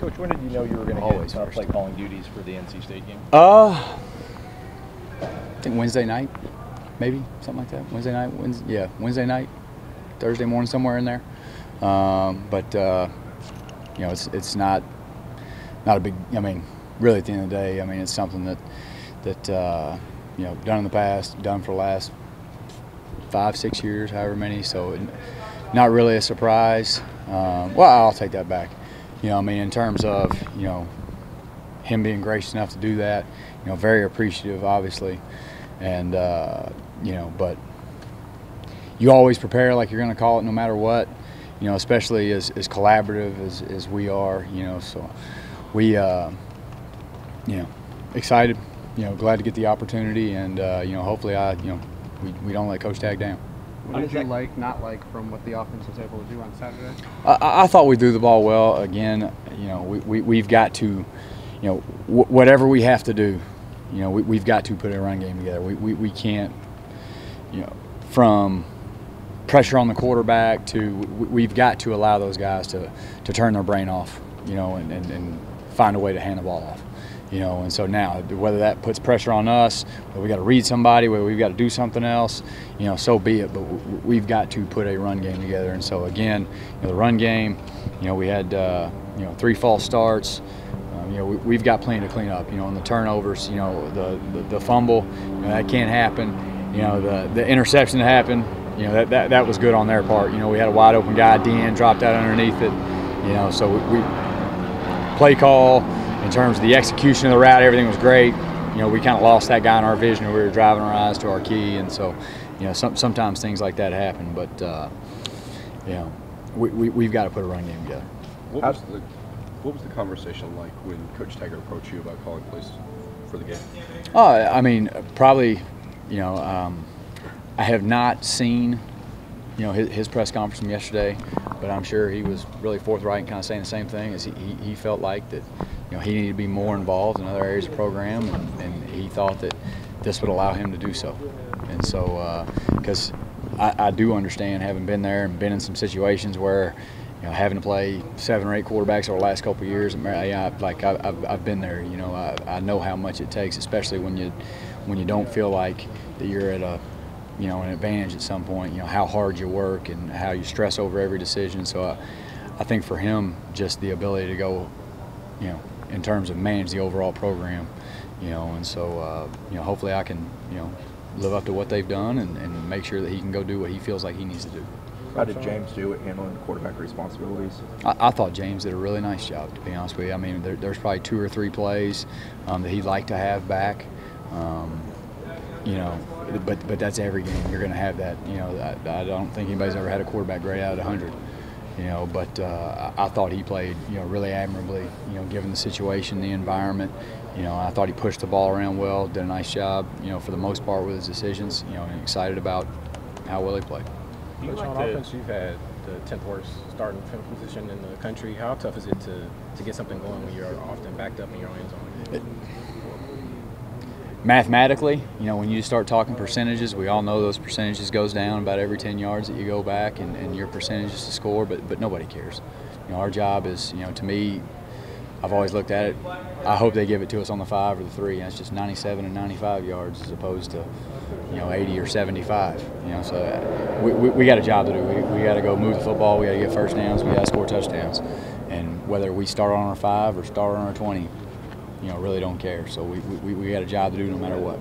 Coach, when did you know you were going to get play calling duties for the NC State game? I think Wednesday night, maybe something like that. Wednesday night, Thursday morning, somewhere in there. You know, it's not a big. I mean, really, at the end of the day, I mean, it's something that you know, done in the past, done for the last 5-6 years, however many. So, not really a surprise. Well, I'll take that back. You know, I mean, in terms of, you know, him being gracious enough to do that, you know, very appreciative, obviously, and you know, but you always prepare like you're going to call it no matter what, you know, especially as collaborative as we are, you know. So we, you know, excited, you know, glad to get the opportunity, and you know, hopefully we don't let Coach Tag down. What did you not like from what the offense was able to do on Saturday? I thought we threw the ball well. Again, you know, we've got to, you know, whatever we have to do, you know, we've got to put a run game together. We can't, you know, from pressure on the quarterback to we've got to allow those guys to turn their brain off, you know, and find a way to hand the ball off. You know, and so now, whether that puts pressure on us, whether we got to read somebody, whether we've got to do something else, you know, so be it. But we've got to put a run game together. And so again, you know, the run game, you know, we had you know, 3 false starts. You know, we've got plenty to clean up. You know, on the turnovers, you know, the fumble, you know, that can't happen. You know, the interception that happened, you know, that was good on their part. You know, we had a wide open guy, DN dropped out underneath it. You know, so we play call. In terms of the execution of the route, everything was great. You know, we kind of lost that guy in our vision. We were driving our eyes to our key, and so, you know, sometimes things like that happen. But you know, we've got to put a run game together. What was the conversation like when Coach Taggart approached you about calling plays for the game? I mean, probably, you know, I have not seen, you know, his press conference from yesterday, but I'm sure he was really forthright and kind of saying the same thing. As he felt like that, you know, he needed to be more involved in other areas of the program, and he thought that this would allow him to do so. And so, because I do understand, having been there and been in some situations where, you know, having to play 7 or 8 quarterbacks over the last couple of years, I've been there. You know, I know how much it takes, especially when you don't feel like that you're at a, you know, an advantage at some point. You know, how hard you work and how you stress over every decision. So I think for him, just the ability to go, you know, in terms of manage the overall program, you know, and so you know, hopefully I can, you know, live up to what they've done and make sure that he can go do what he feels like he needs to do. How did James do at handling quarterback responsibilities? I thought James did a really nice job, to be honest with you. I mean, there's probably 2 or 3 plays that he'd like to have back. You know, but that's every game. You're going to have that. You know, I don't think anybody's ever had a quarterback grade out of 100. You know, but I thought he played, you know, really admirably. You know, given the situation, the environment. You know, I thought he pushed the ball around well, did a nice job. You know, for the most part with his decisions. You know, and excited about how well he played. Coach, on offense, you've had the 10th worst starting field position in the country. How tough is it to get something going when you're often backed up in your own end zone? Mathematically, you know, when you start talking percentages, we all know those percentages goes down about every 10 yards that you go back, and your percentages to score, but nobody cares. You know, our job is, you know, to me, I've always looked at it, I hope they give it to us on the 5 or the 3, and it's just 97 and 95 yards as opposed to, you know, 80 or 75. You know, so we got a job to do. We got to go move the football, we got to get first downs, we got to score touchdowns. And whether we start on our 5 or start on our 20, you know, really don't care. So we got a job to do no matter what.